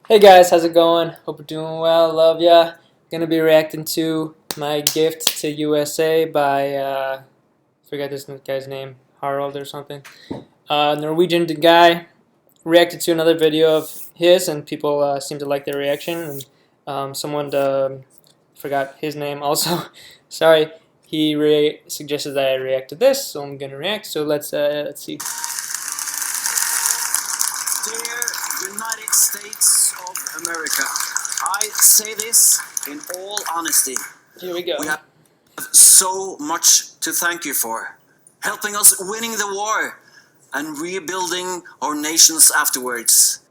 Hey guys, how's it going? Hope you're doing well. Love ya. Gonna be reacting to my gift to USA by forget this guy's name, Harald or something. Norwegian guy reacted to another video of his, and people seem to like their reaction. And someone forgot his name also. Sorry. He suggested that I react to this, so I'm gonna react. So let's see. Dear United States of America, I say this in all honesty. Here we go. We have so much to thank you for, helping us winning the war and rebuilding our nations afterwards.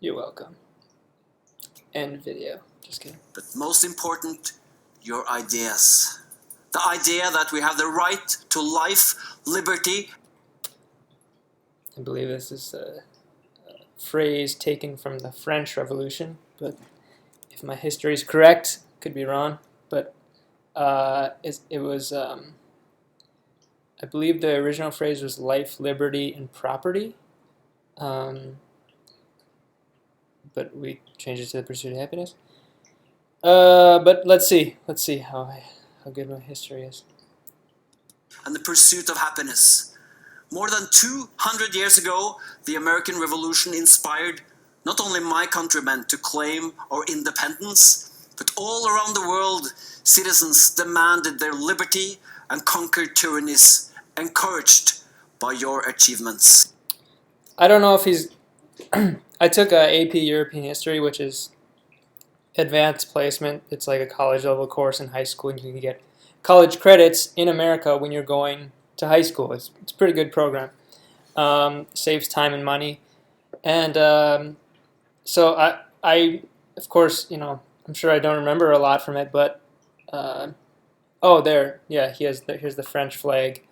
You're welcome. End video. Just kidding. But most important, your ideas. The idea that we have the right to life, liberty. I believe this is a phrase taken from the French Revolution, but if my history is correct, could be wrong, but it was, I believe the original phrase was life, liberty, and property, but we changed it to the pursuit of happiness. But let's see how good my history is. And the pursuit of happiness. More than 200 years ago, the American Revolution inspired not only my countrymen to claim our independence, but all around the world, citizens demanded their liberty and conquered tyrannies, encouraged by your achievements. I don't know if he's... I took a AP European History, which is advanced placement. It's like a college level course in high school, and you can get college credits in America when you're going to high school. It's a pretty good program. Saves time and money, and so I of course, I'm sure I don't remember a lot from it, but oh, there, yeah, here's the French flag.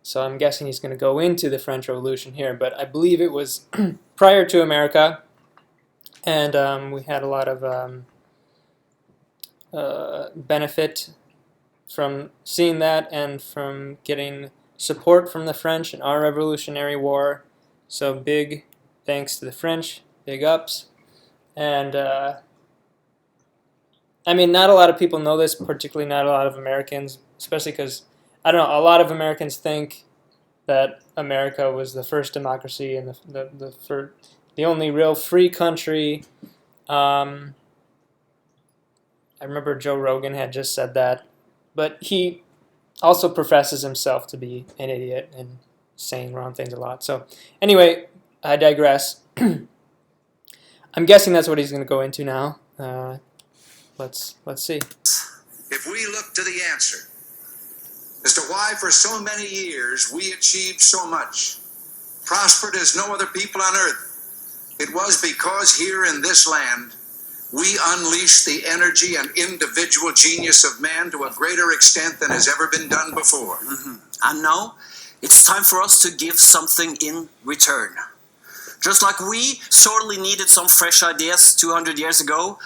So I'm guessing he's going to go into the French Revolution here, but I believe it was prior to America, and we had a lot of benefit from seeing that and from getting support from the French in our Revolutionary War. So big thanks to the French, big ups. And I mean, not a lot of people know this, particularly not a lot of Americans, especially because, I don't know, a lot of Americans think that America was the first democracy and the only real free country. I remember Joe Rogan had just said that, but he also professes himself to be an idiot and saying wrong things a lot. So anyway, I digress. I'm guessing that's what he's going to go into now. Let's see. If we look to the answer as to why for so many years we achieved so much, prospered as no other people on earth, it was because here in this land we unleashed the energy and individual genius of man to a greater extent than has ever been done before. And now, it's time for us to give something in return. Just like we sorely needed some fresh ideas 200 years ago,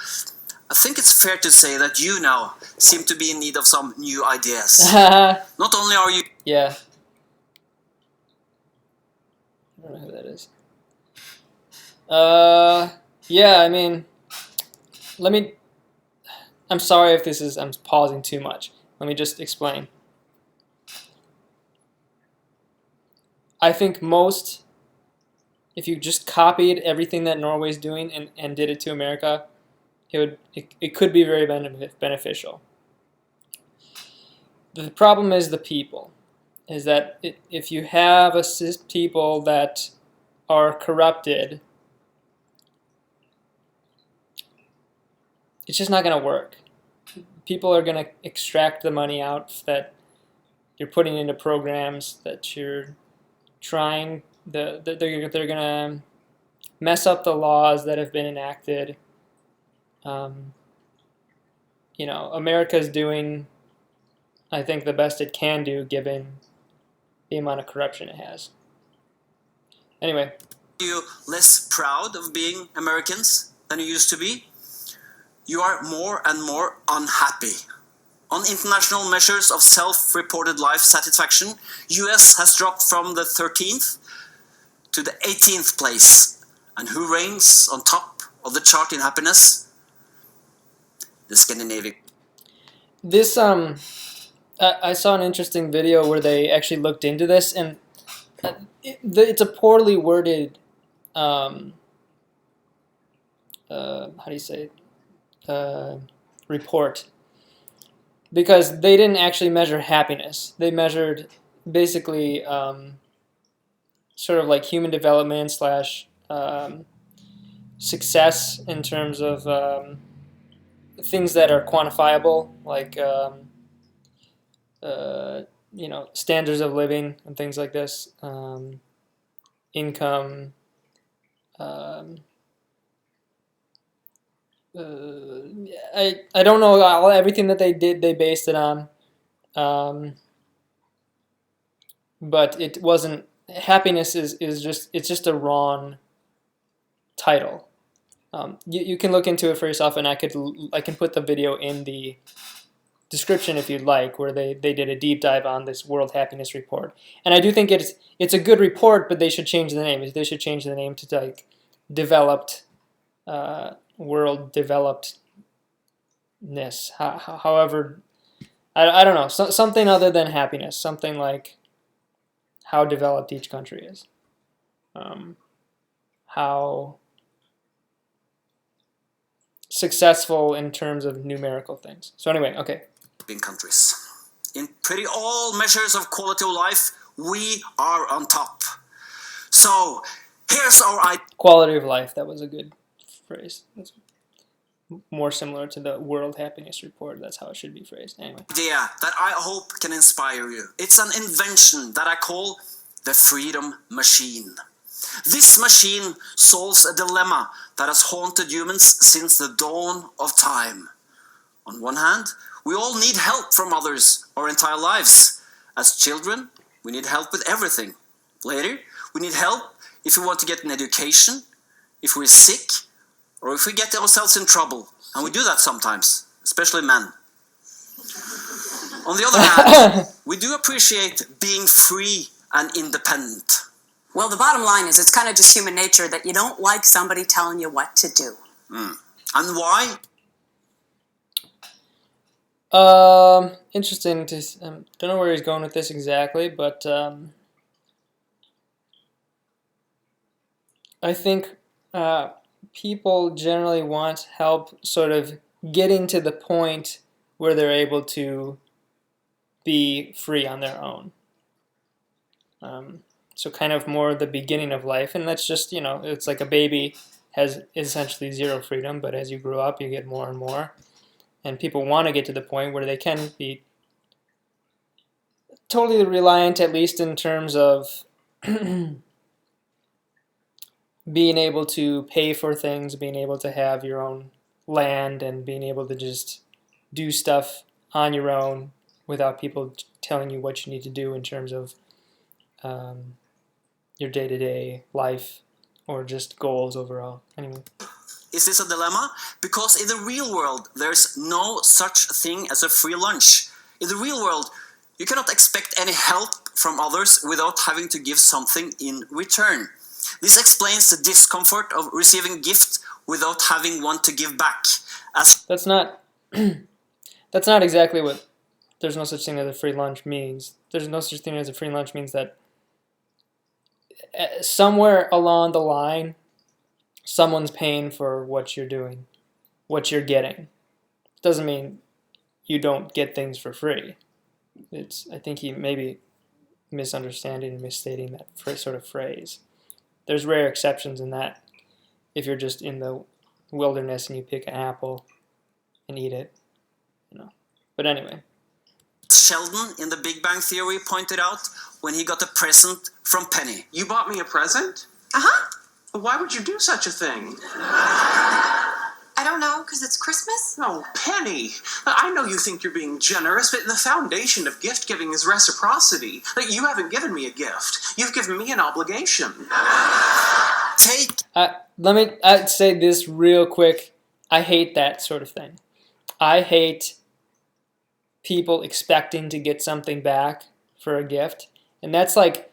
I think it's fair to say that you now seem to be in need of some new ideas. Not only are you... Yeah. I don't know who that is. Yeah, I mean... I'm sorry if I'm pausing too much. Let me just explain. I think if you just copied everything that Norway's doing and did it to America, it could be very beneficial. The problem is the people. Is that if you have people that are corrupted, it's just not going to work. People are going to extract the money out that you're putting into programs that you're trying. They're going to mess up the laws that have been enacted. America's doing, I think, the best it can do given the amount of corruption it has. Anyway. Are you less proud of being Americans than you used to be? You are more and more unhappy. On international measures of self-reported life satisfaction, US has dropped from the 13th to the 18th place. And who reigns on top of the chart in happiness? The Scandinavian. This I saw an interesting video where they actually looked into this, and it's a poorly worded how do you say it? Report, because they didn't actually measure happiness. They measured basically sort of like human development slash success in terms of things that are quantifiable, like standards of living and things like this, income, I don't know everything that they did. They based it on, but it wasn't. Happiness is just a wrong title. You can look into it for yourself, and I can put the video in the description if you'd like, where they did a deep dive on this World Happiness Report. And I do think it's a good report, but they should change the name. They should change the name to like developed world developedness. However, I don't know, something other than happiness, something like how developed each country is, how successful in terms of numerical things. So anyway, okay. In countries. In pretty all measures of quality of life, we are on top. So here's our quality of life. That was a good phrase. That's more similar to the World Happiness Report. That's how it should be phrased. Anyway. Idea that I hope can inspire you. It's an invention that I call the freedom machine. This machine solves a dilemma that has haunted humans since the dawn of time. On one hand, we all need help from others our entire lives. As children, we need help with everything. Later, we need help if we want to get an education, if we're sick, or if we get ourselves in trouble. And we do that sometimes, especially men. On the other hand, we do appreciate being free and independent. Well, the bottom line is it's kind of just human nature that you don't like somebody telling you what to do. And why? Interesting. Don't know where he's going with this exactly, but I think people generally want help sort of getting to the point where they're able to be free on their own. So kind of more the beginning of life, and that's just, it's like a baby has essentially zero freedom, but as you grow up, you get more and more. And people want to get to the point where they can be totally reliant, at least in terms of being able to pay for things, being able to have your own land, and being able to just do stuff on your own without people telling you what you need to do in terms of your day-to-day life or just goals overall. Anyway. Is this a dilemma? Because in the real world, there's no such thing as a free lunch. In the real world, you cannot expect any help from others without having to give something in return. This explains the discomfort of receiving a gift without having one to give back. That's not exactly what there's no such thing as a free lunch means. There's no such thing as a free lunch means that somewhere along the line, someone's paying for what you're doing, what you're getting. Doesn't mean you don't get things for free. I think he may be misunderstanding and misstating that sort of phrase. There's rare exceptions in that. If you're just in the wilderness and you pick an apple and eat it, But anyway. Sheldon in the Big Bang Theory pointed out when he got a present from Penny. You bought me a present? Uh-huh. Why would you do such a thing? I don't know, because it's Christmas? Oh, Penny, I know you think you're being generous, but the foundation of gift-giving is reciprocity. You haven't given me a gift. You've given me an obligation. Let me say this real quick. I hate that sort of thing. I hate people expecting to get something back for a gift. And that's like,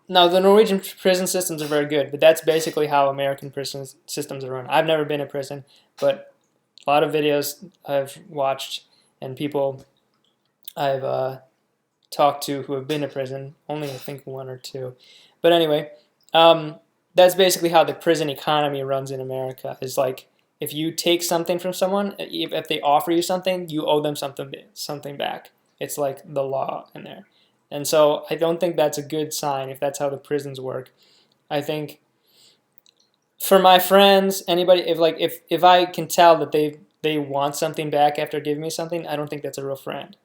Now, the Norwegian prison systems are very good, but that's basically how American prison systems are run. I've never been in prison, but a lot of videos I've watched and people I've talked to who have been to prison, only I think one or two. But anyway, that's basically how the prison economy runs in America. Is like if you take something from someone, if they offer you something, you owe them something back. It's like the law in there. And so I don't think that's a good sign if that's how the prisons work. I think for my friends, anybody, if I can tell that they want something back after giving me something, I don't think that's a real friend.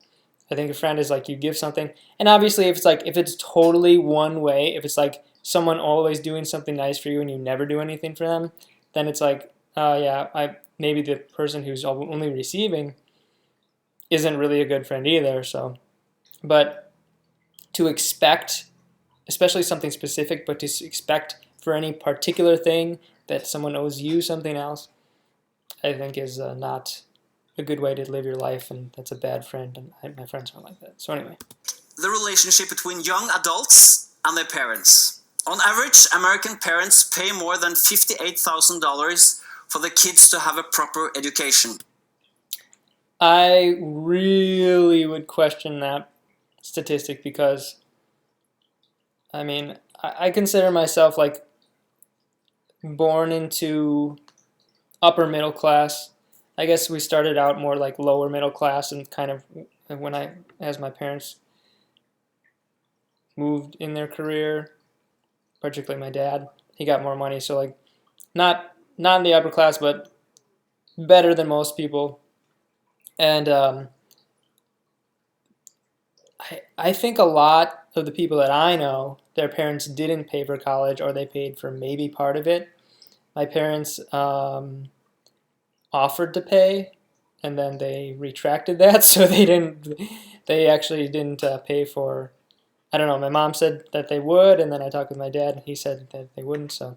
I think a friend is like you give something, and obviously if it's totally one way, if it's like someone always doing something nice for you and you never do anything for them, then it's like, maybe the person who's only receiving isn't really a good friend either. So, but to expect, especially something specific, but to expect for any particular thing that someone owes you something else, I think is not a good way to live your life, and that's a bad friend, and my friends aren't like that. So anyway. The relationship between young adults and their parents. On average, American parents pay more than $58,000 for the kids to have a proper education. I really would question that statistic because, I mean, I consider myself like born into upper middle class. I guess we started out more like lower middle class, and kind of as my parents moved in their career, particularly my dad, he got more money, so like not in the upper class, but better than most people. And I think a lot of the people that I know, their parents didn't pay for college, or they paid for maybe part of it. My parents offered to pay, and then they retracted that, so they actually didn't pay for, I don't know, my mom said that they would, and then I talked with my dad, and he said that they wouldn't, so.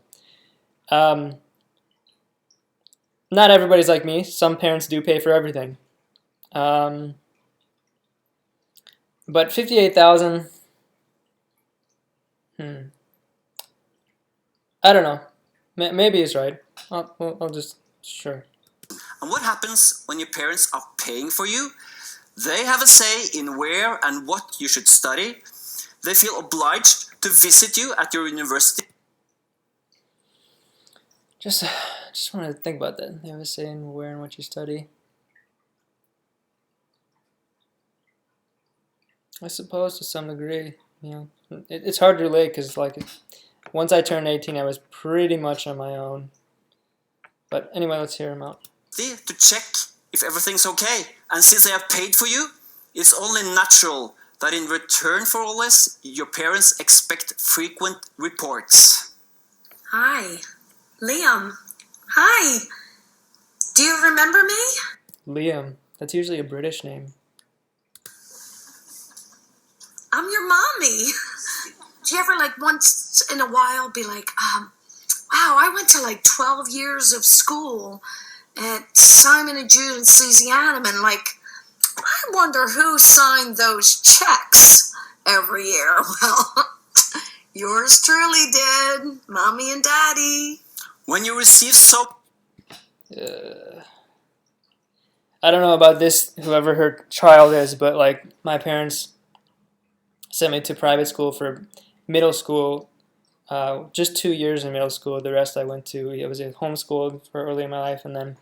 Not everybody's like me. Some parents do pay for everything. But 58,000, I don't know. Maybe he's right. I'll just, sure. And what happens when your parents are paying for you? They have a say in where and what you should study. They feel obliged to visit you at your university. Just wanted to think about that. They have a say in where and what you study. I suppose to some degree, it's hard to relate because like once I turned 18, I was pretty much on my own. But anyway, let's hear him out. To check if everything's okay. And since they have paid for you, it's only natural that in return for all this, your parents expect frequent reports. Hi, Liam. Hi. Do you remember me? Liam. That's usually a British name. I'm your mommy. Do you ever like once in a while be like, wow, I went to like 12 years of school at Simon & Jude's Louisiana, and like, I wonder who signed those checks every year. Well, yours truly did, Mommy and Daddy. When you receive so... I don't know about this, whoever her child is, but like my parents sent me to private school for middle school, just 2 years in middle school. The rest I went to, I was homeschooled for early in my life, and then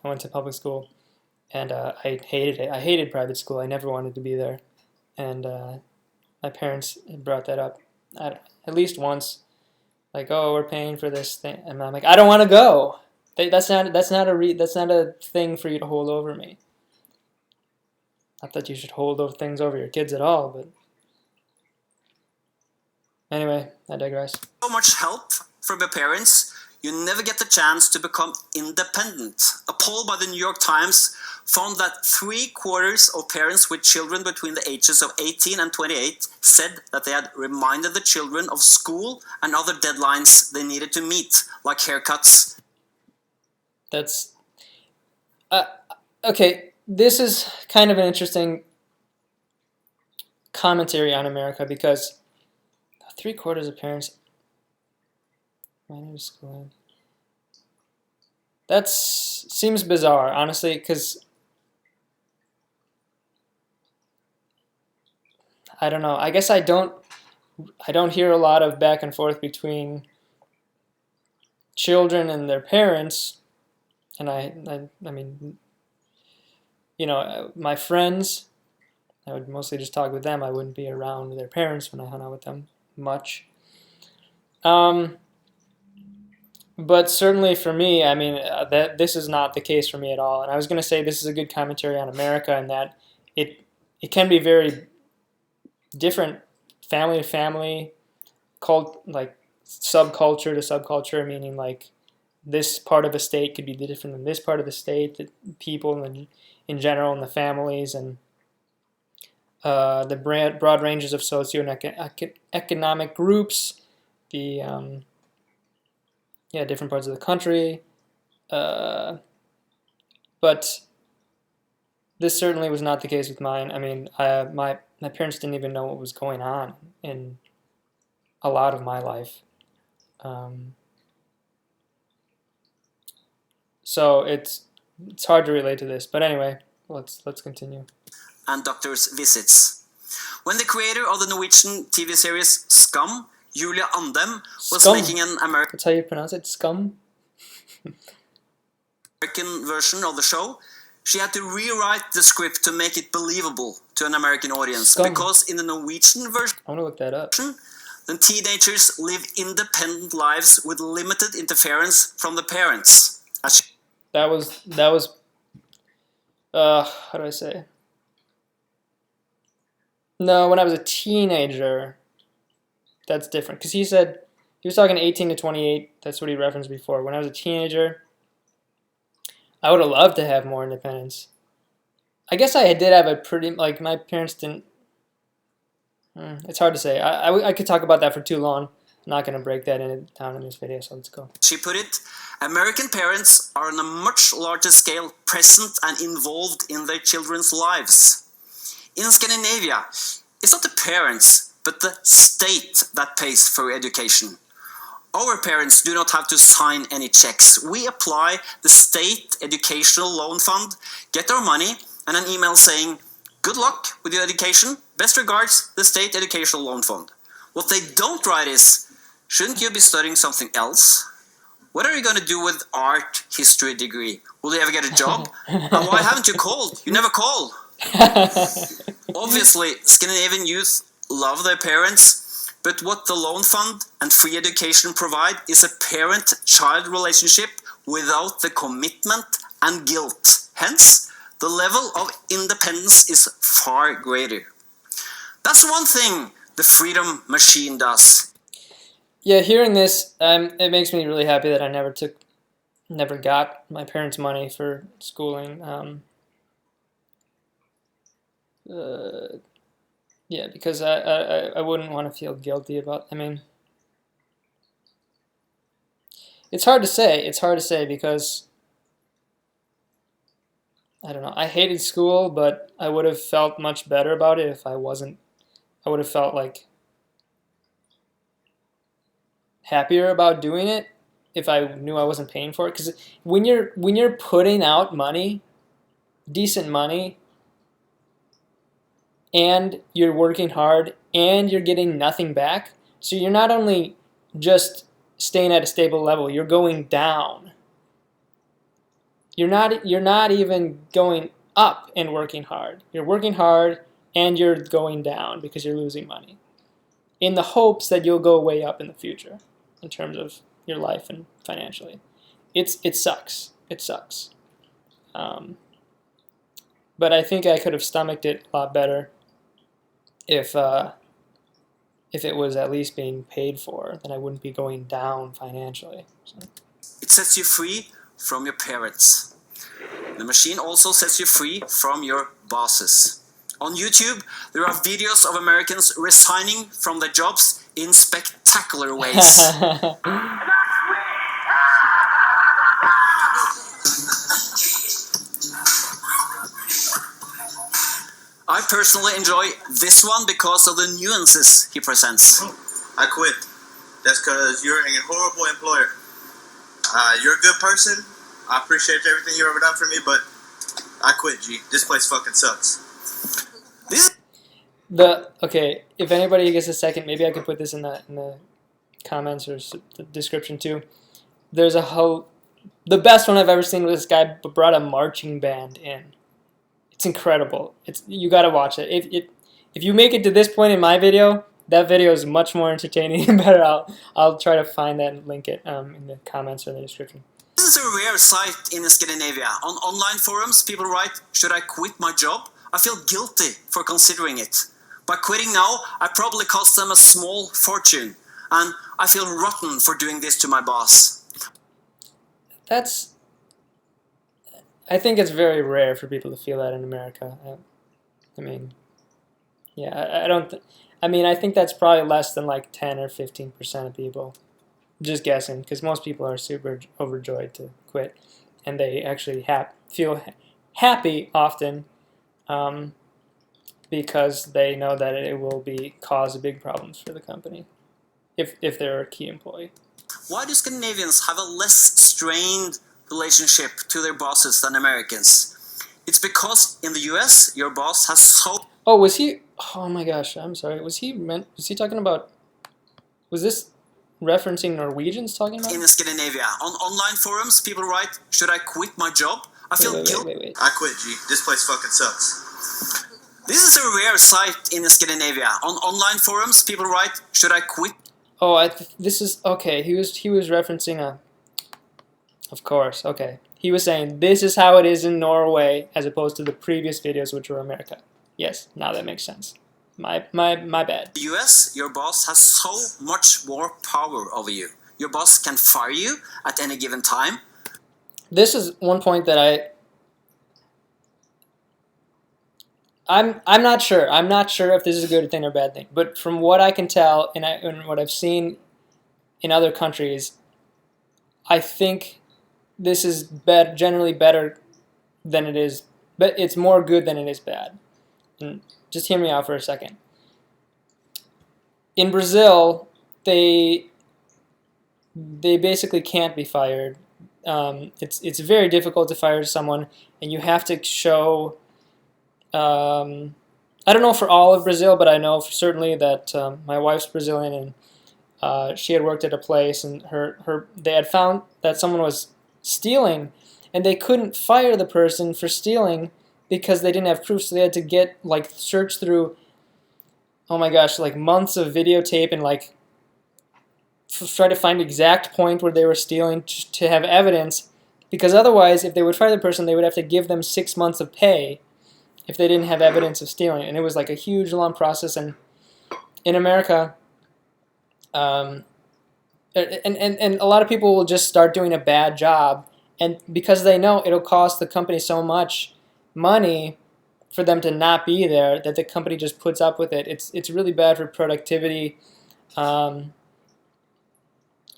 I went to public school, and I hated it. I hated private school. I never wanted to be there, and my parents brought that up at least once, like, oh, we're paying for this thing, and I'm like, I don't want to go. That's not a thing for you to hold over me. Not that you should hold those things over your kids at all, but anyway, I digress. So much help from your parents, you never get the chance to become independent. A poll by the New York Times found that 3/4 of parents with children between the ages of 18 and 28 said that they had reminded the children of school and other deadlines they needed to meet, like haircuts. That's okay. This is kind of an interesting commentary on America because 3/4 of parents. Schooling. That seems bizarre, honestly, because I don't know. I guess I don't hear a lot of back and forth between children and their parents, and I mean, you know, my friends, I would mostly just talk with them. I wouldn't be around their parents when I hung out with them much. But certainly for me, I mean, that this is not the case for me at all. And I was going to say this is a good commentary on America, and that it can be very different, family to family, like subculture to subculture, meaning like this part of a state could be different than this part of the state, the people in general and the families, and the broad ranges of socio-economic groups, the different parts of the country, but this certainly was not the case with mine. I mean, my parents didn't even know what was going on in a lot of my life, so it's hard to relate to this. But anyway, let's continue. And doctors' visits. When the creator of the Norwegian TV series Scum, Julia Andem, was Scum. making an American That's how you pronounce it, Scum? version of the show, she had to rewrite the script to make it believable to an American audience. Scum. Because in the Norwegian version, I want to look that up. the teenagers live independent lives with limited interference from the parents. That was how do I say? No, when I was a teenager, that's different. Because he was talking 18 to 28. That's what he referenced before. When I was a teenager, I would have loved to have more independence. I guess I did have a pretty, like, my parents didn't. It's hard to say. I could talk about that for too long. I'm not going to break that down in this video, so let's go. She put it, American parents are on a much larger scale present and involved in their children's lives. In Scandinavia, it's not the parents, but the state that pays for education. Our parents do not have to sign any checks. We apply the state educational loan fund, get our money, and an email saying, good luck with your education, best regards, the state educational loan fund. What they don't write is, shouldn't you be studying something else? What are you going to do with art history degree? Will you ever get a job? And why haven't you called? You never call. Obviously, Scandinavian youth love their parents, but what the loan fund and free education provide is a parent-child relationship without the commitment and guilt. Hence, the level of independence is far greater. That's one thing the freedom machine does. Yeah, hearing this, it makes me really happy that I never got my parents' money for schooling. Yeah, because I wouldn't want to feel guilty about. I mean, it's hard to say. It's hard to say because I don't know. I hated school, but I would have felt much better about it if I wasn't. I would have felt like happier about doing it if I knew I wasn't paying for it. Because when you're putting out money, decent money, and you're working hard and you're getting nothing back, so you're not only just staying at a stable level, you're going down. You're not even going up and working hard. You're working hard and you're going down because you're losing money, in the hopes that you'll go way up in the future in terms of your life and financially. It sucks. It sucks. But I think I could have stomached it a lot better if it was at least being paid for, then I wouldn't be going down financially. So. It sets you free from your parents. The machine also sets you free from your bosses. On YouTube, there are videos of Americans resigning from their jobs in spectacular ways. I personally enjoy this one because of the nuances he presents. I quit. That's because you're a horrible employer. You're a good person. I appreciate everything you've ever done for me, but I quit, G. This place fucking sucks. Okay, if anybody gets a second, maybe I could put this in the comments or the description too. There's the best one I've ever seen was this guy brought a marching band in. It's incredible. You got to watch it. If you make it to this point in my video, that video is much more entertaining and better. I'll try to find that and link it in the comments or the description. This is a rare sight in Scandinavia. On online forums, people write, "Should I quit my job? I feel guilty for considering it. By quitting now, I probably cost them a small fortune, and I feel rotten for doing this to my boss." I think it's very rare for people to feel that in America. I mean, yeah, I don't. I mean, I think that's probably less than like 10 or 15% of people. Just guessing, because most people are super overjoyed to quit, and they actually feel happy often, because they know that it will cause big problems for the company if they're a key employee. Why do Scandinavians have a less strained relationship to their bosses than Americans? It's because in the US, your boss has so... Oh, was he... Oh my gosh, I'm sorry. Was he talking about... Was this referencing Norwegians talking about? In Scandinavia. On online forums, people write, "Should I quit my job? I feel guilty." Wait. I quit, G. This place fucking sucks. This is a rare sight in Scandinavia. On online forums, people write, "Should I quit?" Oh, this is... Okay, he was referencing a... Of course, okay. He was saying, this is how it is in Norway, as opposed to the previous videos, which were America. Yes, now that makes sense. My bad. In the US, your boss has so much more power over you. Your boss can fire you at any given time. This is one point that I'm not sure. I'm not sure if this is a good thing or bad thing. But from what I can tell and what I've seen in other countries, I think this is generally better than it is. But it's more good than it is bad. And just hear me out for a second. In Brazil, they basically can't be fired. It's very difficult to fire someone, and you have to show... I don't know for all of Brazil, but I know certainly that my wife's Brazilian, and she had worked at a place, and they had found that someone was stealing, and they couldn't fire the person for stealing because they didn't have proof. So they had to search through, oh my gosh, like months of videotape and try to find the exact point where they were stealing to have evidence, because otherwise, if they would fire the person, they would have to give them 6 months of pay if they didn't have evidence of stealing. And it was like a huge, long process. And in America, and a lot of people will just start doing a bad job, and because they know it'll cost the company so much money for them to not be there, that the company just puts up with it. It's really bad for productivity.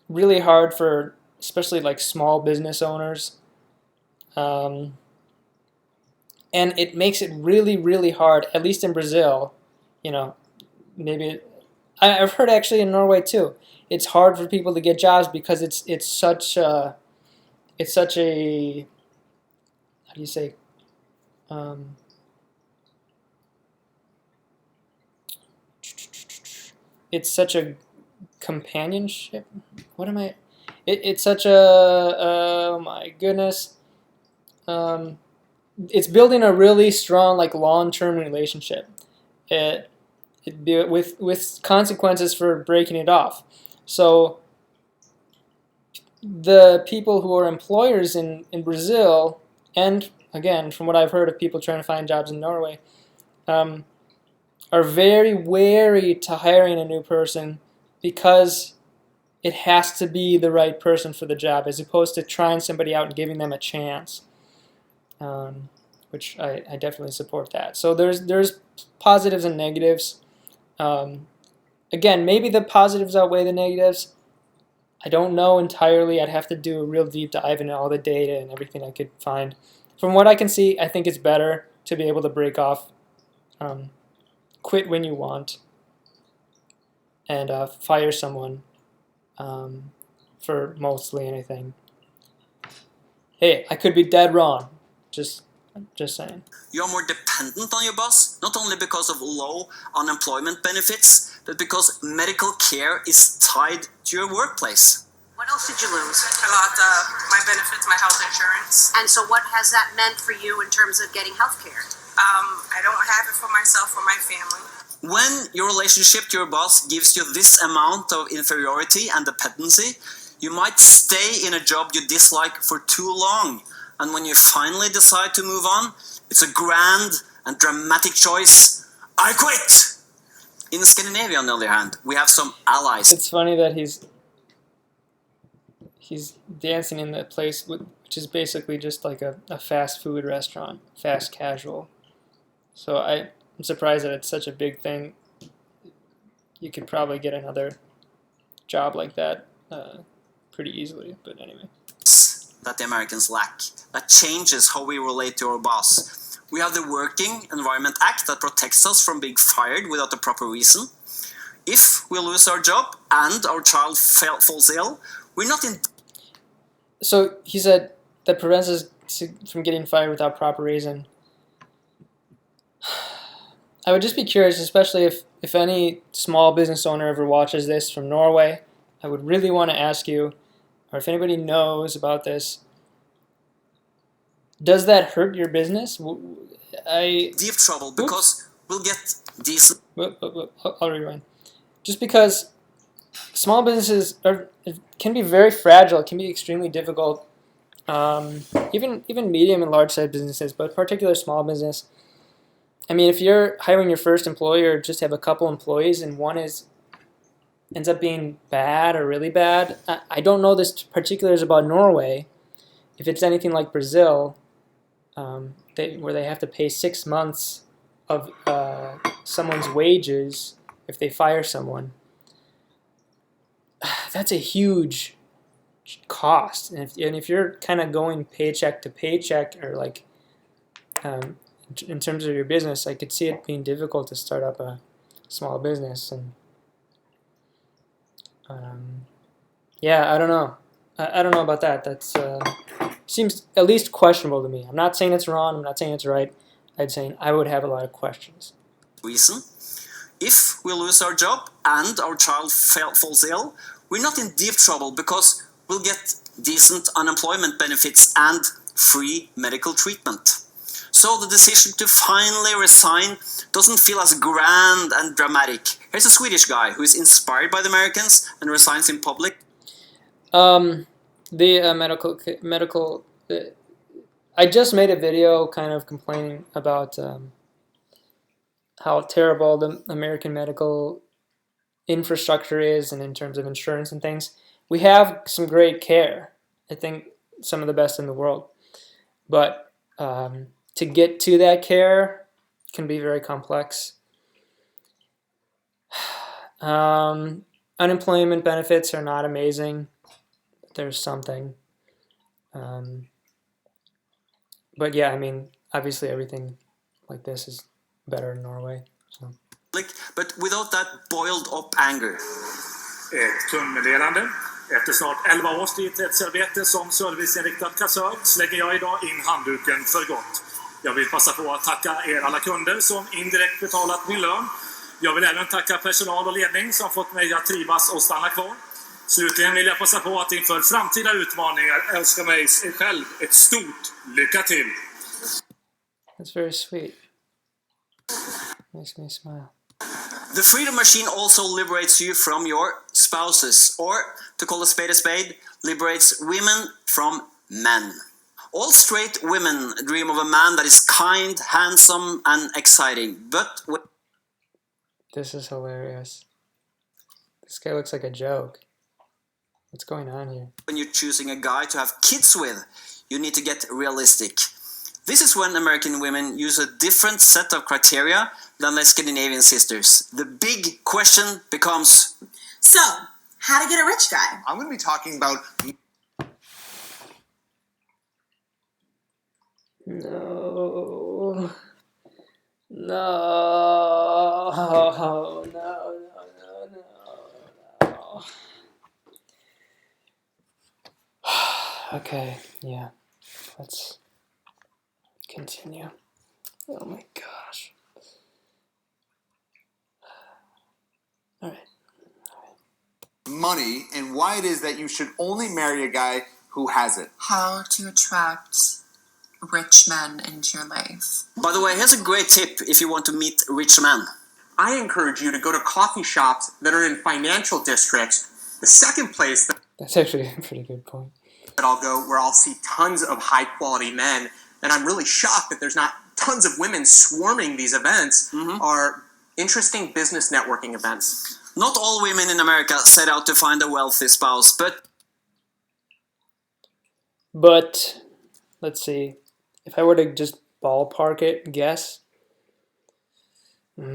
Really hard for especially like small business owners. And it makes it really, really hard, at least in Brazil. Maybe I've heard actually in Norway too. It's hard for people to get jobs because it's such a how do you say, it's such a companionship. What am I? It's such a oh my goodness. It's building a really strong long-term relationship. With consequences for breaking it off. So the people who are employers in Brazil, and again, from what I've heard of people trying to find jobs in Norway, are very wary to hiring a new person because it has to be the right person for the job, as opposed to trying somebody out and giving them a chance, which I definitely support that. So there's positives and negatives. Again, maybe the positives outweigh the negatives. I don't know entirely. I'd have to do a real deep dive into all the data and everything I could find. From what I can see, I think it's better to be able to break off, quit when you want. and fire someone for mostly anything. Hey, I could be dead wrong. Just saying. You're more dependent on your boss, not only because of low unemployment benefits, but because medical care is tied to your workplace. What else did you lose? I lost my benefits, my health insurance. And so what has that meant for you in terms of getting health care? I don't have it for myself or my family. When your relationship to your boss gives you this amount of inferiority and dependency, you might stay in a job you dislike for too long. And when you finally decide to move on, it's a grand and dramatic choice. I quit! In Scandinavia, on the other hand, we have some allies. It's funny that he's dancing in that place, which is basically just like a fast food restaurant, fast casual. So I'm surprised that it's such a big thing. You could probably get another job like that pretty easily, but anyway. That the Americans lack. That changes how we relate to our boss. We have the Working Environment Act that protects us from being fired without the proper reason. If we lose our job and our child falls ill, we're not in... So he said that prevents us from getting fired without proper reason. I would just be curious, especially if any small business owner ever watches this from Norway. I would really want to ask you, or if anybody knows about this, does that hurt your business? Deep trouble because we'll get decent... I'll rewind. Just because small businesses can be very fragile, it can be extremely difficult, even medium and large-sized businesses, but particular small business. I mean, if you're hiring your first employee or just have a couple employees and one ends up being bad or really bad, I don't know the particulars about Norway. If it's anything like Brazil, where they have to pay 6 months of someone's wages if they fire someone, that's a huge cost. And if you're kind of going paycheck to paycheck, or like in terms of your business, I could see it being difficult to start up a small business. And yeah, I don't know. I don't know about that. That's seems at least questionable to me. I'm not saying it's wrong. I'm not saying it's right. I'm saying I would have a lot of questions. Reason. If we lose our job and our child falls ill, we're not in deep trouble because we'll get decent unemployment benefits and free medical treatment. So the decision to finally resign doesn't feel as grand and dramatic. Here's a Swedish guy who is inspired by the Americans and resigns in public. The medical. I just made a video kind of complaining about how terrible the American medical infrastructure is, and in terms of insurance and things. We have some great care. I think some of the best in the world. But to get to that care can be very complex. Unemployment benefits are not amazing. There's something. But yeah, I mean, obviously everything like this is better in Norway. So. But without that boiled up anger. Ett kundmeddelande. Efter snart 11 års fritidsarbete som serviceinriktad kassör slänger jag idag in handduken för gott. Jag vill passa på att tacka er alla kunder som indirekt betalat min lön. Jag vill även tacka personal och ledning som fått mig att trivas och stanna kvar. Slutligen vill jag passa på att inför framtida utmaningar önska mig själv ett stort lycka till. That's very sweet. Makes me smile. The freedom machine also liberates you from your spouses, or, to call a spade, liberates women from men. All straight women dream of a man that is kind, handsome, and exciting, but... This is hilarious. This guy looks like a joke. What's going on here? When you're choosing a guy to have kids with, you need to get realistic. This is when American women use a different set of criteria than their Scandinavian sisters. The big question becomes... So, how to get a rich guy? I'm going to be talking about... No. No. No. Okay, yeah. Let's continue. Oh my gosh. All right. Money and why it is that you should only marry a guy who has it. How to attract rich men into your life. By the way, here's a great tip if you want to meet rich men. I encourage you to go to coffee shops that are in financial districts. The second place That's actually a pretty good point. that I'll go where I'll see tons of high quality men, and I'm really shocked that there's not tons of women swarming these events, are interesting business networking events. Not all women in America set out to find a wealthy spouse, But let's see. If I were to just ballpark it, guess. At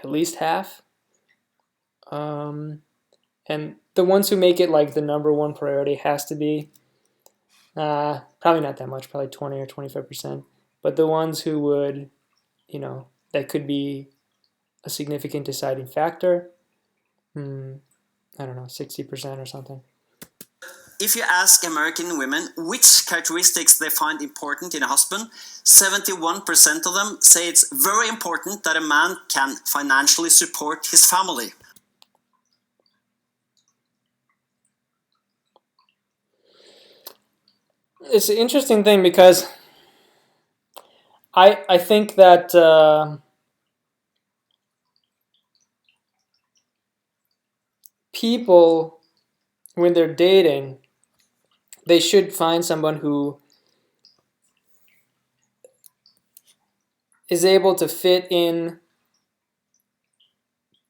least half. And the ones who make it like the number one priority has to be probably not that much, probably 20 or 25%. But the ones who would, that could be a significant deciding factor, I don't know, 60% or something. if you ask American women which characteristics they find important in a husband, 71% of them say it's very important that a man can financially support his family. It's an interesting thing because I think that people, when they're dating, they should find someone who is able to fit in,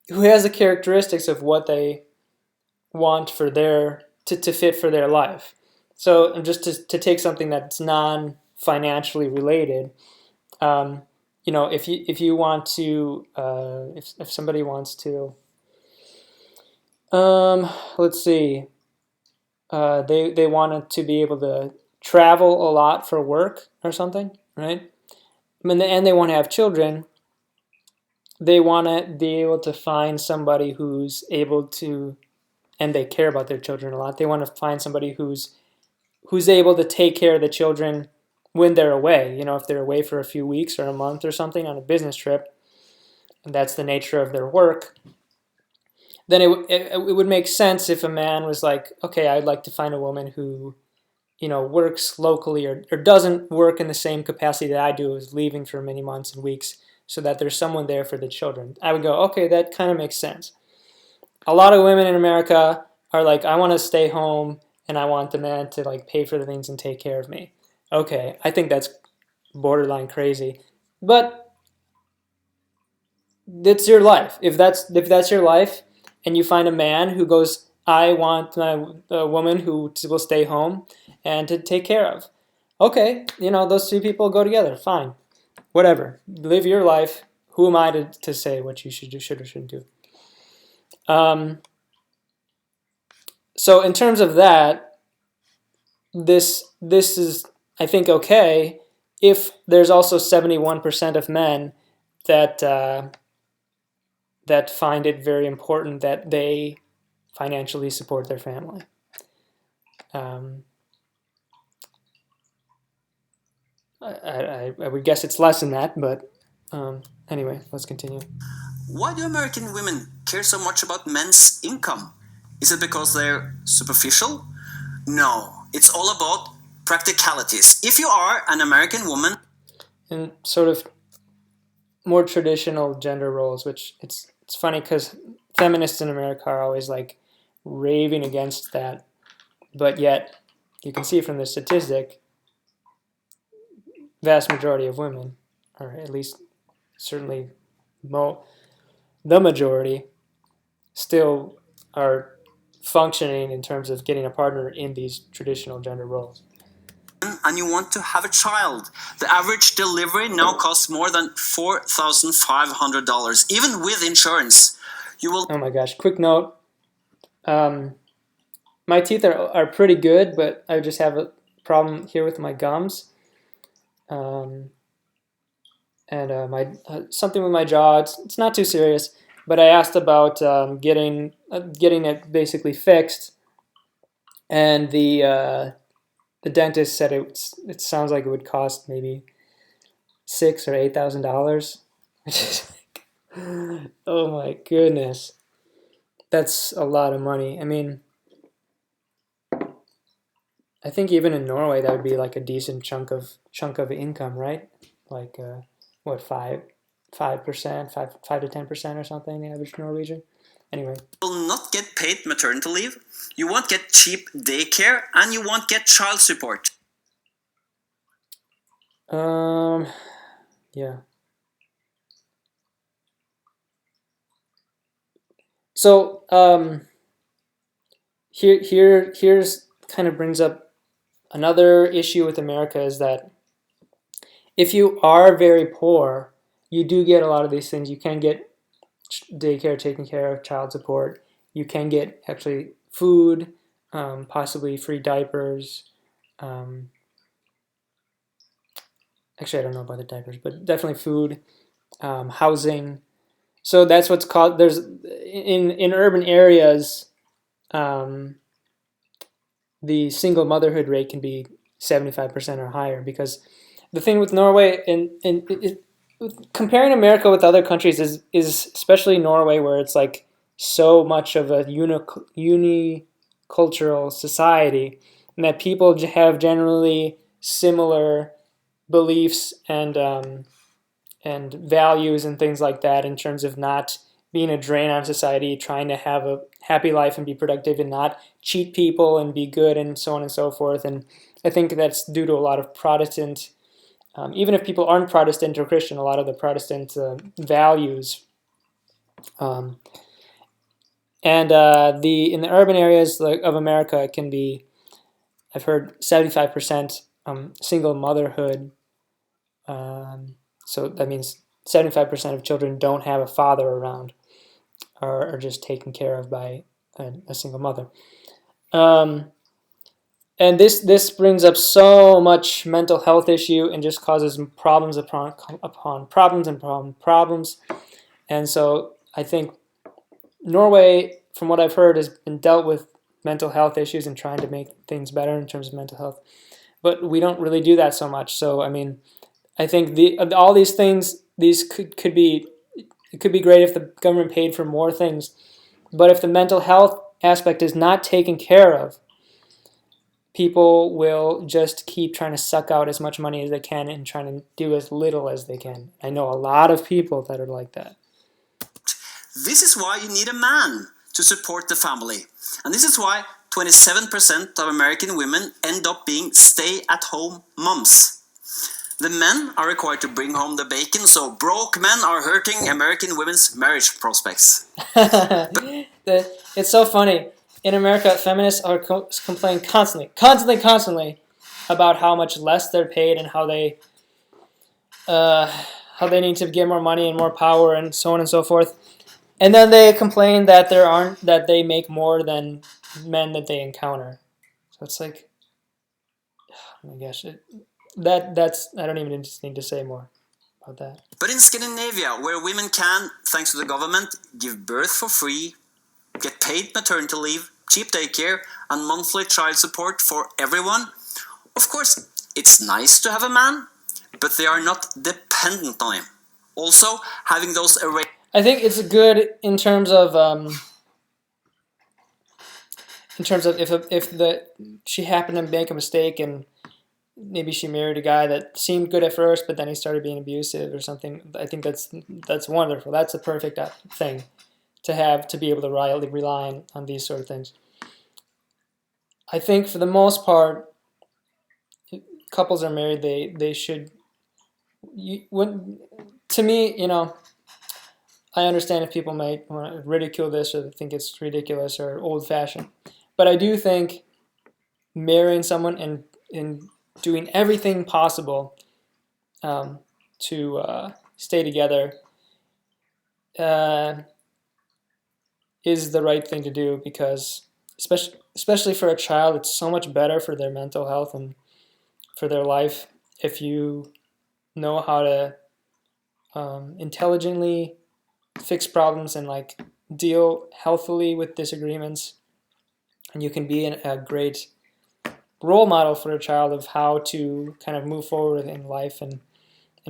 who has the characteristics of what they want for their, to fit for their life. So just to take something that's non-financially related, if you want to, if somebody wants to, let's see, they wanted to be able to travel a lot for work or something, right? And they want to have children. They want to be able to find somebody who's able to, and they care about their children a lot. They want to find somebody who's able to take care of the children when they're away. If they're away for a few weeks or a month or something on a business trip, and that's the nature of their work, then it would make sense if a man was like, okay, I'd like to find a woman who, works locally or doesn't work in the same capacity that I do, is leaving for many months and weeks, so that there's someone there for the children. I would go, okay, that kind of makes sense. A lot of women in America are like, I want to stay home and I want the man to like pay for the things and take care of me. Okay, I think that's borderline crazy, but it's your life. If that's your life, and you find a man who goes, I want a woman who will stay home and to take care of. Okay, those two people go together. Fine, whatever. Live your life. Who am I to say what you should do, should or shouldn't do? So in terms of that, this is, I think, okay if there's also 71% of men that find it very important that they financially support their family. I would guess it's less than that, but anyway, let's continue. Why do American women care so much about men's income? Is it because they're superficial? No, it's all about practicalities. If you are an American woman... And sort of more traditional gender roles, which it's funny because feminists in America are always like raving against that, but yet you can see from the statistic, vast majority of women, or at least certainly the majority, still are functioning in terms of getting a partner in these traditional gender roles. And you want to have a child. The average delivery now costs more than $4,500, even with insurance. You will... Oh my gosh, quick note. My teeth are pretty good, but I just have a problem here with my gums. And my something with my jaw. It's not too serious. but I asked about getting it basically fixed, and the dentist said it sounds like it would cost maybe $6,000 or $8,000, which is like, oh my goodness, that's a lot of money. I mean, I think even in Norway that would be like a decent chunk of income, right? Like what 5%, 5 to 10% or something, the average Norwegian. Anyway, You will not get paid maternity leave. You won't get cheap daycare, and you won't get child support. yeah. So here's kind of brings up another issue with America, is that if you are very poor, you do get a lot of these things. You can get daycare taken care of, child support. You can get actually food, possibly free diapers. Actually, I don't know about the diapers, but definitely food, housing. So that's what's called. There's in urban areas, the single motherhood rate can be 75% or higher, because the thing with Norway and comparing America with other countries is especially Norway, where it's like so much of a unicultural society, and that people have generally similar beliefs and values and things like that, in terms of not being a drain on society, trying to have a happy life and be productive and not cheat people and be good, and so on and so forth. And I think that's due to a lot of Protestant, even if people aren't Protestant or Christian, a lot of the Protestant values. And in the urban areas of America, it can be, I've heard 75% single motherhood. So that means 75% of children don't have a father around, or are just taken care of by a single mother. And this brings up so much mental health issue, and just causes problems upon problems and problems. And so I think Norway, from what I've heard, has been dealt with mental health issues and trying to make things better in terms of mental health. But we don't really do that so much. So I mean, I think all these things, these could be, it could be great if the government paid for more things. But if the mental health aspect is not taken care of, people will just keep trying to suck out as much money as they can and trying to do as little as they can. I know a lot of people that are like that. This is why you need a man to support the family. And this is why 27% of American women end up being stay-at-home moms. The men are required to bring home the bacon, so broke men are hurting American women's marriage prospects. It's so funny. In America, feminists are complain constantly about how much less they're paid, and how they need to get more money and more power and so on and so forth. And then they complain that they make more than men that they encounter. So it's like, oh my gosh, that's I don't even need to say more about that. But in Scandinavia, where women can, thanks to the government, give birth for free, get paid maternity leave, cheap daycare, and monthly child support for everyone, of course, it's nice to have a man, but they are not dependent on him. Also, having those I think it's good in terms of if she happened to make a mistake, and maybe she married a guy that seemed good at first, but then he started being abusive or something. I think that's wonderful. That's a perfect thing to have, to be able to rely on these sort of things. I think for the most part, couples are married. They should. To me, I understand if people might want to ridicule this, or think it's ridiculous or old-fashioned, but I do think marrying someone and doing everything possible to stay together is the right thing to do, because especially for a child, it's so much better for their mental health and for their life if you know how to intelligently fix problems and like deal healthily with disagreements, and you can be a great role model for a child of how to kind of move forward in life and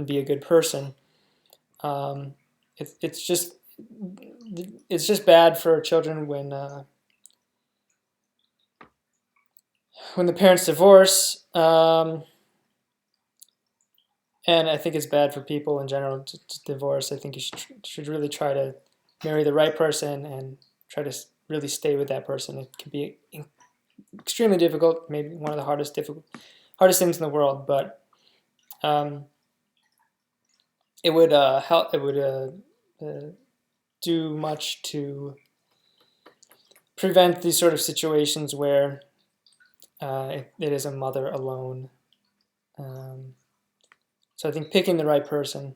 be a good person. It's just bad for children when the parents divorce, and I think it's bad for people in general to divorce. I think you should really try to marry the right person and try to really stay with that person. It can be extremely difficult, maybe one of the hardest things in the world, but it would help. It would do much to prevent these sort of situations where it is a mother alone. So I think picking the right person.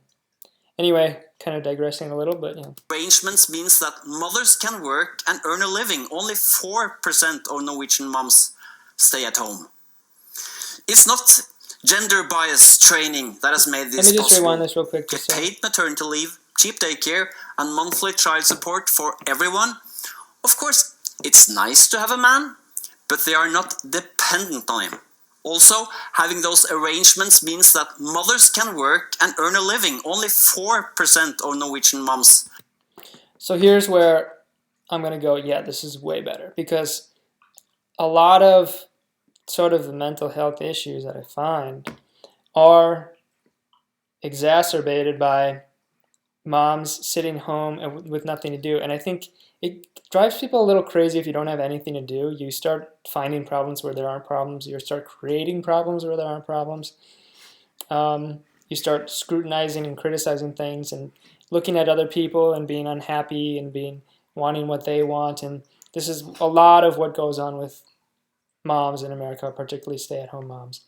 Anyway, kind of digressing a little, but Arrangements means that mothers can work and earn a living. Only 4% of Norwegian moms stay at home. It's not gender bias training that has made this Let me just possible. rewind this real quick. Get paid maternity leave, cheap daycare, and monthly child support for everyone. Of course, it's nice to have a man, but they are not dependent on him. Also, having those arrangements means that mothers can work and earn a living. Only 4% of Norwegian moms. So here's where I'm going to go, yeah, this is way better. Because a lot of sort of the mental health issues that I find are exacerbated by moms sitting home and with nothing to do. And I think it drives people a little crazy if you don't have anything to do. You start finding problems where there aren't problems. You start creating problems where there aren't problems. You start scrutinizing and criticizing things and looking at other people and being unhappy and wanting what they want. And this is a lot of what goes on with moms in America, particularly stay-at-home moms.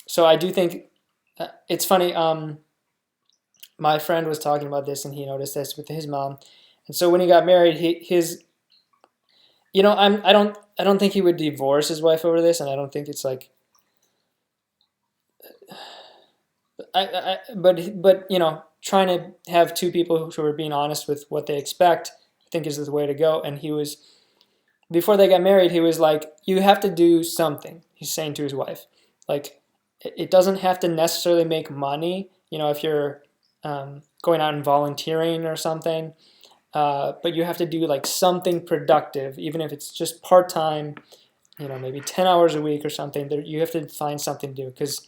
So I do think it's funny. My friend was talking about this, and he noticed this with his mom. And so when he got married, I don't think he would divorce his wife over this, and I don't think it's like, but trying to have two people who are being honest with what they expect, I think is the way to go. And before they got married, he was like, you have to do something. He's saying to his wife, like, it doesn't have to necessarily make money. If you're going out and volunteering or something, but you have to do like something productive, even if it's just part-time, maybe 10 hours a week or something. You have to find something to do, because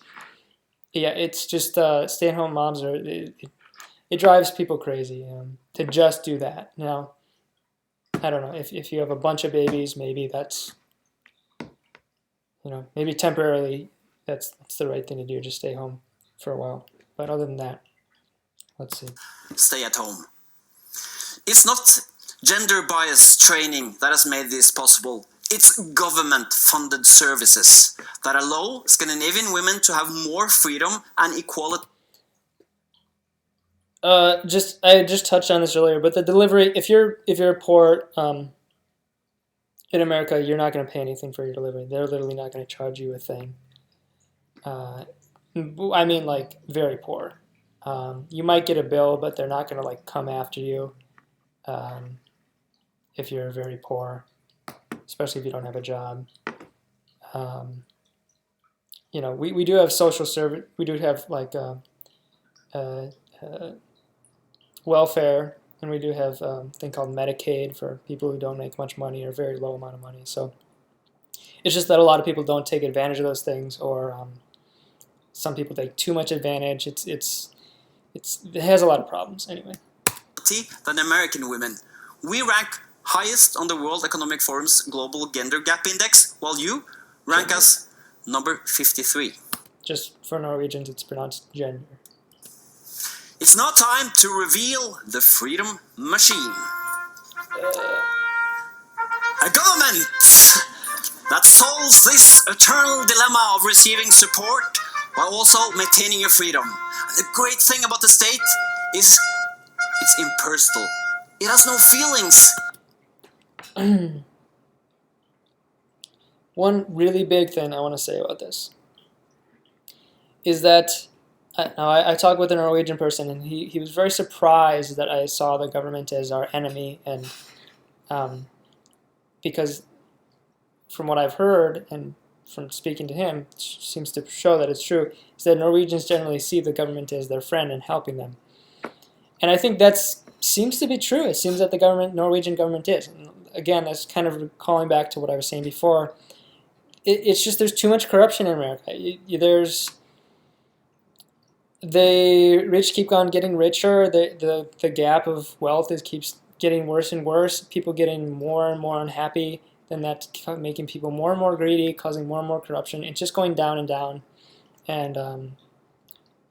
it's just stay-at-home moms it drives people crazy to just do that. Now, I don't know, if you have a bunch of babies, maybe that's, maybe temporarily that's the right thing to do, just stay home for a while. But other than that, let's see. Stay at home. It's not gender bias training that has made this possible. It's government-funded services that allow Scandinavian women to have more freedom and equality. I just touched on this earlier, but the delivery, if you're poor in America, you're not going to pay anything for your delivery. They're literally not going to charge you a thing. I mean, like, very poor. You might get a bill, but they're not going to like come after you if you're very poor, especially if you don't have a job. We do have social service. We do have like welfare, and we do have a thing called Medicaid for people who don't make much money or very low amount of money. So it's just that a lot of people don't take advantage of those things, or some people take too much advantage. It has a lot of problems anyway. Than American women. We rank highest on the World Economic Forum's Global Gender Gap Index, while you rank as number 53. Just for Norwegians, it's pronounced gender. It's now time to reveal the freedom machine. A government that solves this eternal dilemma of receiving support while also maintaining your freedom. And the great thing about the state is it's impersonal. It has no feelings. One really big thing I want to say about this is that I talked with a Norwegian person, and he was very surprised that I saw the government as our enemy, and because from what I've heard and from speaking to him, it seems to show that it's true, is that Norwegians generally see the government as their friend and helping them. And I think that seems to be true. It seems that the Norwegian government is. And again, that's kind of calling back to what I was saying before. It's just there's too much corruption in America. The rich keep on getting richer. The gap of wealth keeps getting worse and worse. People getting more and more unhappy. Then that's making people more and more greedy, causing more and more corruption. It's just going down and down. And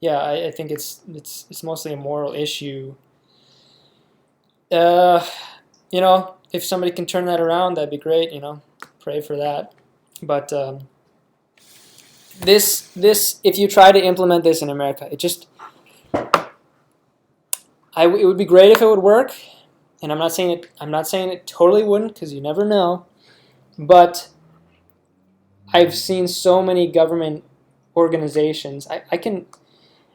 yeah, I think it's mostly a moral issue. You know, if somebody can turn that around, that'd be great. You know, pray for that. But this if you try to implement this in America, it would be great if it would work. And I'm not saying it totally wouldn't, because you never know. But I've seen so many government organizations. I can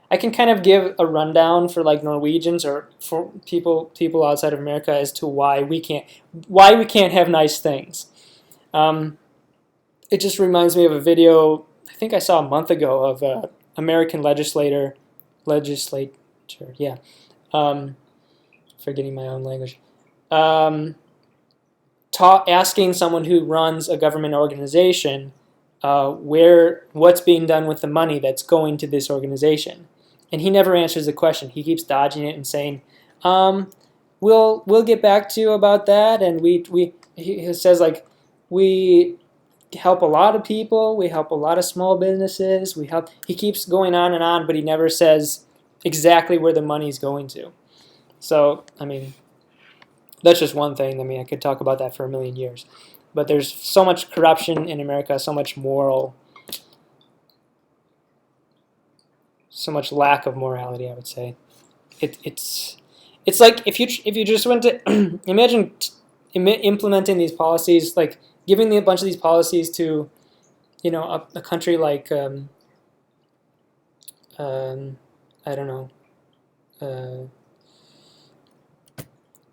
kind of give a rundown for like Norwegians or for people outside of America as to why we can't have nice things. It just reminds me of a video I think I saw a month ago of an American legislature. Yeah, forgetting my own language. Asking someone who runs a government organization what's being done with the money that's going to this organization. And he never answers the question. He keeps dodging it and saying, we'll get back to you about that. And he says, like, we help a lot of people. We help a lot of small businesses. He keeps going on and on, but he never says exactly where the money's going to. So, I mean, that's just one thing. I mean, I could talk about that for a million years. But there's so much corruption in America, so much so much lack of morality, I would say. It's like if you just went to imagine implementing these policies, like giving a bunch of these policies to, you know, a country like I don't know,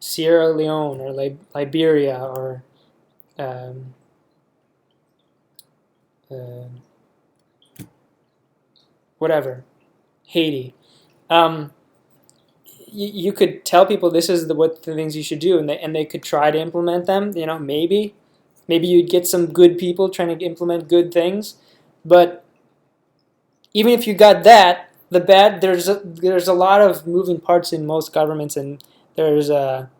Sierra Leone or Liberia or whatever, Haiti. You could tell people this is what the things you should do, and they could try to implement them. You know, maybe you'd get some good people trying to implement good things, but even if you got that, there's a lot of moving parts in most governments, and there's the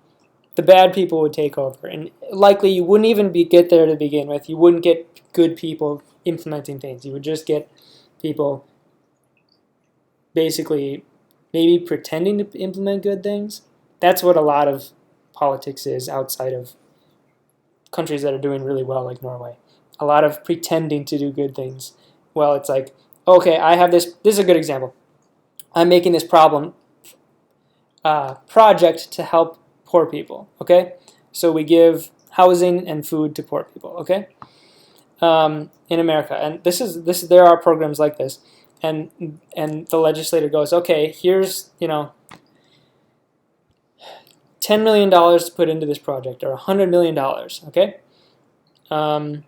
bad people would take over, and likely you wouldn't even get there to begin with. You wouldn't get good people implementing things. You would just get people basically maybe pretending to implement good things. That's what a lot of politics is outside of countries that are doing really well, like Norway. A lot of pretending to do good things. Well, it's like, okay, I have this. This is a good example. I'm making this project to help poor people. Okay, so we give housing and food to poor people. Okay, in America, and there are programs like this. And the legislator goes, okay, here's, you know, $10 million to put into this project, or $100 million, okay? And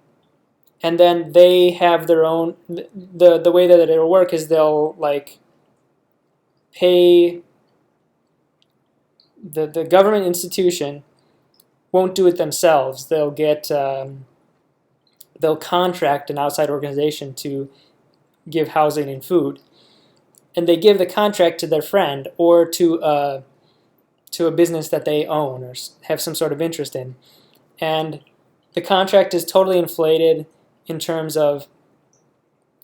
then they have their own, the way that it'll work is they'll, like, pay, the government institution won't do it themselves. They'll they'll contract an outside organization to give housing and food, and they give the contract to their friend or to a business that they own or have some sort of interest in, and the contract is totally inflated in terms of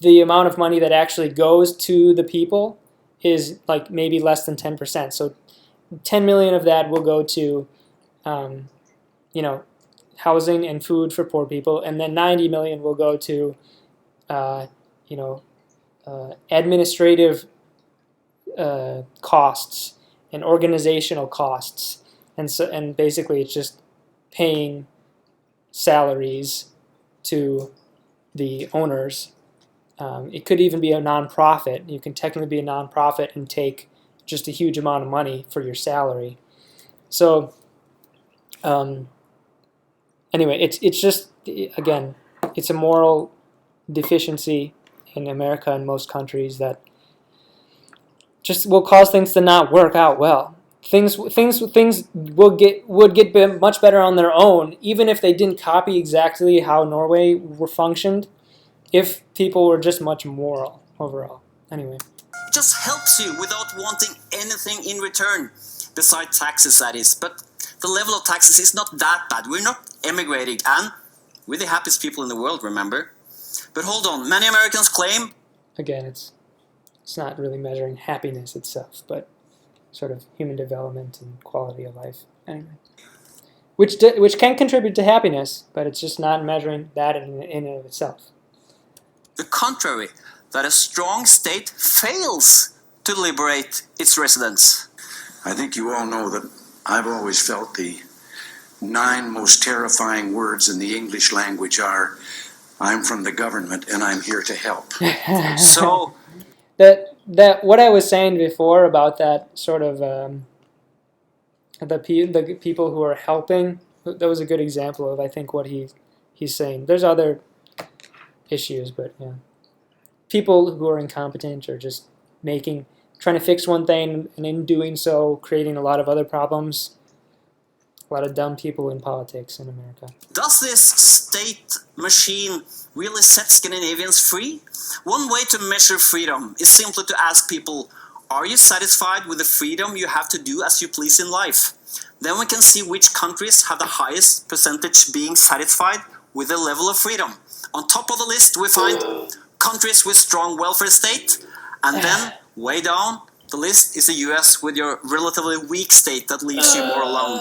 the amount of money that actually goes to the people is like maybe less than 10%. So 10 million of that will go to you know, housing and food for poor people, and then 90 million will go to you know, administrative costs and organizational costs, and basically it's just paying salaries to the owners It could even be a nonprofit. You can technically be a nonprofit and take just a huge amount of money for your salary. So anyway, it's just, again, it's a moral deficiency in America and most countries that just will cause things to not work out well. Things would get much better on their own, even if they didn't copy exactly how Norway functioned, if people were just much moral overall. Anyway. It just helps you without wanting anything in return, besides taxes, that is. But the level of taxes is not that bad. We're not emigrating, and we're the happiest people in the world, remember? But hold on, many Americans claim... Again, it's not really measuring happiness itself, but sort of human development and quality of life. Anyway. Which can contribute to happiness, but it's just not measuring that in and of itself. The contrary, that a strong state fails to liberate its residents. I think you all know that I've always felt the 9 most terrifying words in the English language are, I'm from the government and I'm here to help. So that what I was saying before about that sort of the people who are helping, that was a good example of, I think, what he's saying. There's other issues, but yeah, people who are incompetent or just trying to fix one thing, and in doing so creating a lot of other problems. A lot of dumb people in politics in America. Does this state machine really set Scandinavians free? One way to measure freedom is simply to ask people, are you satisfied with the freedom you have to do as you please in life? Then we can see which countries have the highest percentage being satisfied with the level of freedom. On top of the list, we find countries with strong welfare state, and then way down the list is the US with your relatively weak state that leaves you more alone.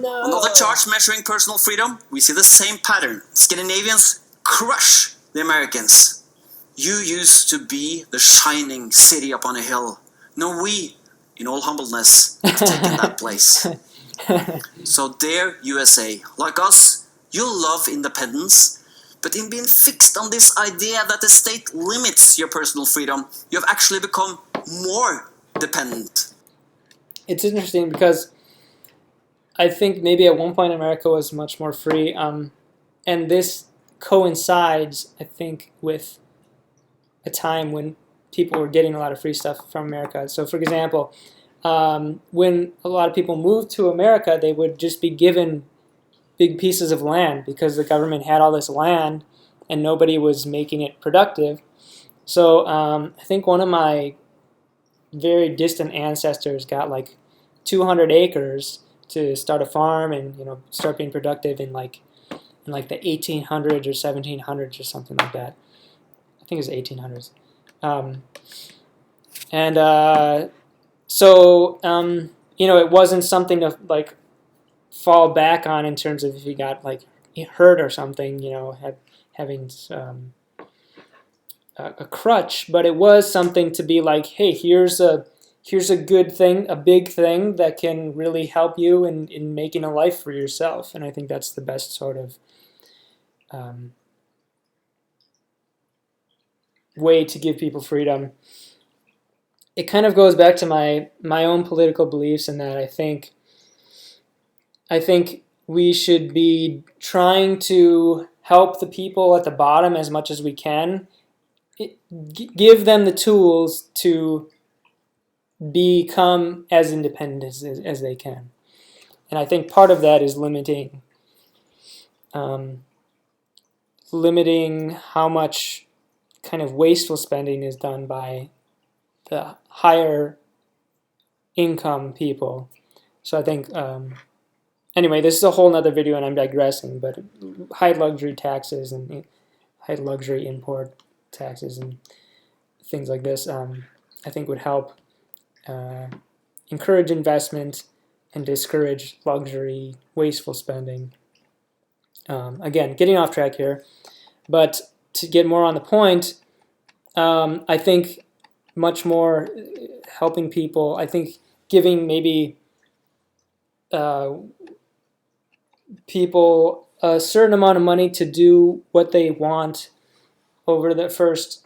No. On other charts measuring personal freedom, we see the same pattern. Scandinavians crush the Americans. You used to be the shining city upon a hill. Now we, in all humbleness, have taken that place. So dear USA, like us, you love independence, but in being fixed on this idea that the state limits your personal freedom, you have actually become more dependent. It's interesting because I think maybe at one point America was much more free, and this coincides, I think, with a time when people were getting a lot of free stuff from America. So, for example, when a lot of people moved to America, they would just be given big pieces of land because the government had all this land and nobody was making it productive. So I think one of my very distant ancestors got like 200 acres to start a farm and start being productive in like the 1800s or 1700s or something like that. I think it was 1800s. It wasn't something to like fall back on in terms of if you got like hurt or something, having a crutch, but it was something to be like, hey, here's a good thing, a big thing that can really help you in making a life for yourself. And I think that's the best sort of way to give people freedom. It kind of goes back to my own political beliefs in that I think we should be trying to help the people at the bottom as much as we can. Give them the tools to become as independent as they can. And I think part of that is limiting how much kind of wasteful spending is done by the higher income people. So I think, anyway, this is a whole nother video and I'm digressing, but high luxury taxes and high luxury import taxes and things like this, I think would help encourage investment and discourage luxury, wasteful spending. Again, getting off track here, but to get more on the point, I think much more helping people, I think giving maybe people a certain amount of money to do what they want over the first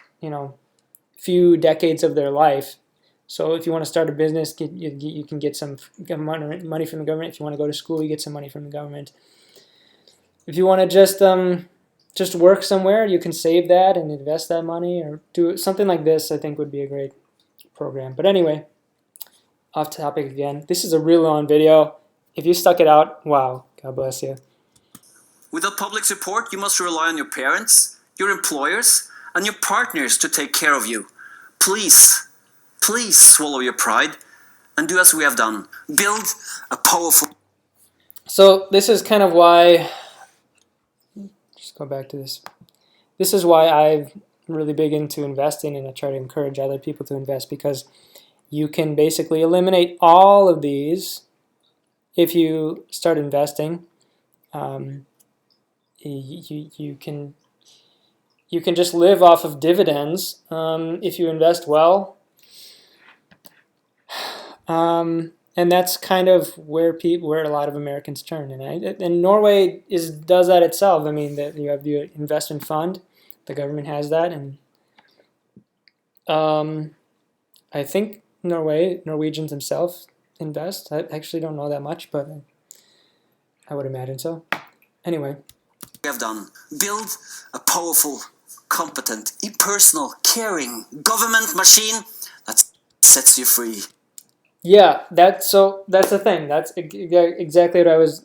few decades of their life. So if you want to start a business, you can get some money from the government. If you want to go to school, you get some money from the government. If you want to just work somewhere, you can save that and invest that money, or do something like this. I think would be a great program. But anyway, off topic again. This is a real long video. If you stuck it out, wow, God bless you. Without public support, you must rely on your parents, your employers, and your partners to take care of you. Please swallow your pride and do as we have done. Build a powerful... So this is kind of why... Just go back to this. This is why I'm really big into investing, and I try to encourage other people to invest, because you can basically eliminate all of these if you start investing. You can just live off of dividends if you invest well. And that's kind of where a lot of Americans turn. And Norway does that itself. I mean, that you have the investment fund. The government has that, and I think Norwegians themselves invest. I actually don't know that much, but I would imagine so. Anyway. We have done. Build a powerful, competent, impersonal, caring government machine that sets you free. Yeah, that's the thing. That's exactly what I was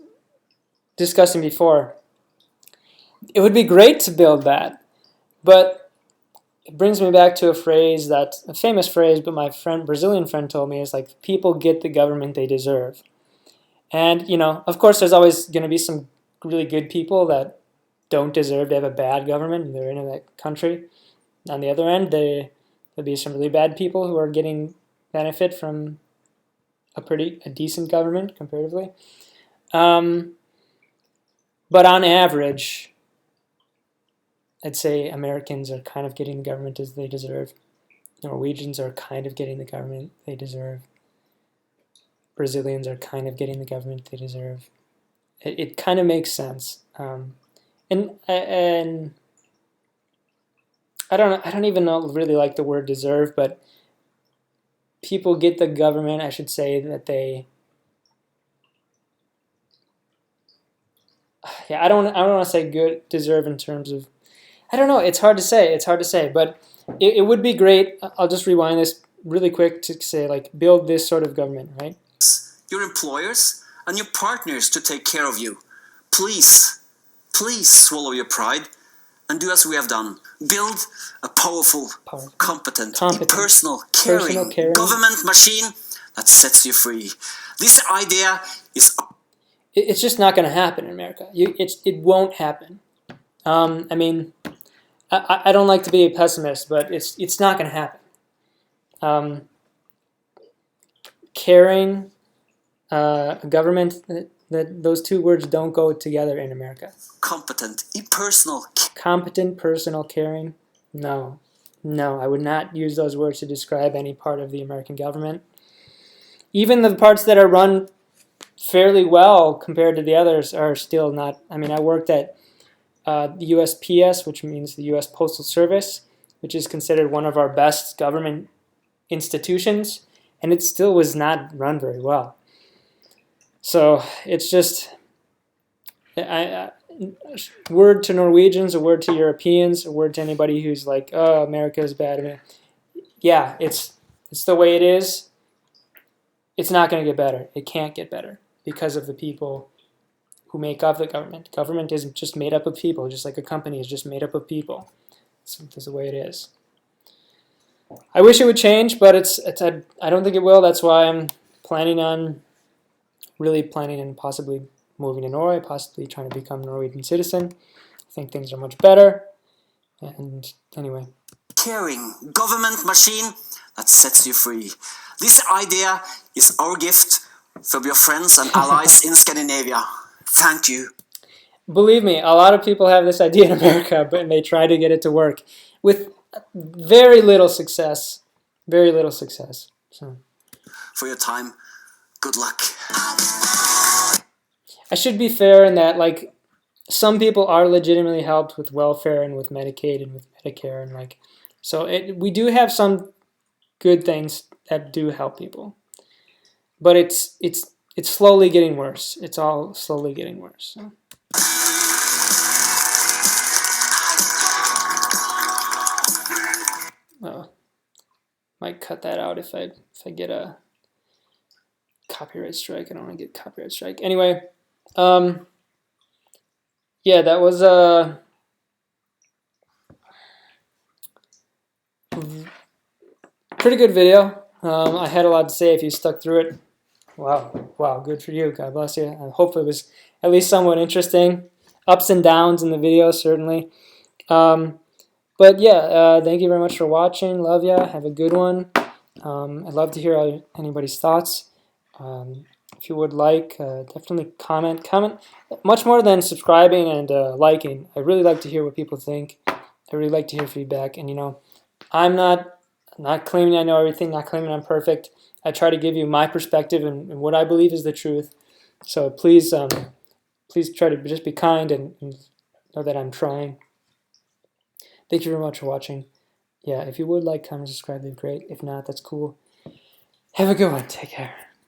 discussing before. It would be great to build that, but it brings me back to a famous phrase, but my Brazilian friend told me, is like, people get the government they deserve. And, of course, there's always going to be some really good people that don't deserve to have a bad government, and they're in that country. On the other end, there'll be some really bad people who are getting benefit from a decent government comparatively. But on average, I'd say Americans are kind of getting the government as they deserve. Norwegians are kind of getting the government they deserve. Brazilians are kind of getting the government they deserve. It kind of makes sense. And I don't even really like the word deserve, but people get the government, I should say, that they... Yeah, I don't want to say good, deserve in terms of... I don't know, it's hard to say, but it would be great. I'll just rewind this really quick to say, like, build this sort of government, right? Your employers and your partners to take care of you. Please swallow your pride and do as we have done. Build a powerful, competent, impersonal, caring government machine that sets you free. This idea is... It's just not going to happen in America. It won't happen. I mean, I don't like to be a pessimist, but it's not going to happen. Caring, a government, that those two words don't go together in America. Competent, impersonal. Competent, personal, caring. No, I would not use those words to describe any part of the American government. Even the parts that are run fairly well compared to the others are still not. I mean, I worked at the USPS, which means the U.S. Postal Service, which is considered one of our best government institutions, and it still was not run very well. So it's just, word to Norwegians, a word to Europeans, a word to anybody who's like, oh, America is bad. I mean, yeah, it's the way it is. It's not going to get better. It can't get better because of the people who make up the government. Government isn't just made up of people, just like a company is just made up of people. That's the way it is. I wish it would change, but I don't think it will. That's why I'm planning on possibly moving to Norway, possibly trying to become a Norwegian citizen. I think things are much better. And anyway. Caring government machine that sets you free. This idea is our gift from your friends and allies in Scandinavia. Thank you. Believe me, a lot of people have this idea in America, but they try to get it to work with very little success. Very little success. So. For your time, good luck. I should be fair in that, like, some people are legitimately helped with welfare and with Medicaid and with Medicare, and like So we do have some good things that do help people, but it's slowly getting worse. It's all slowly getting worse. So. Oh, might cut that out if I get a copyright strike. I don't want to get copyright strike. Anyway, yeah, that was a pretty good video. I had a lot to say if you stuck through it. Wow, good for you. God bless you. I hope it was at least somewhat interesting. Ups and downs in the video, certainly. But yeah, thank you very much for watching. Love ya. Have a good one. I'd love to hear anybody's thoughts. If you would like, definitely comment. Comment much more than subscribing and liking. I really like to hear what people think. I really like to hear feedback. And I'm not claiming I know everything, not claiming I'm perfect. I try to give you my perspective and what I believe is the truth. So please try to just be kind and know that I'm trying. Thank you very much for watching. Yeah, if you would like, comment, subscribe, that'd be great. If not, that's cool. Have a good one. Take care.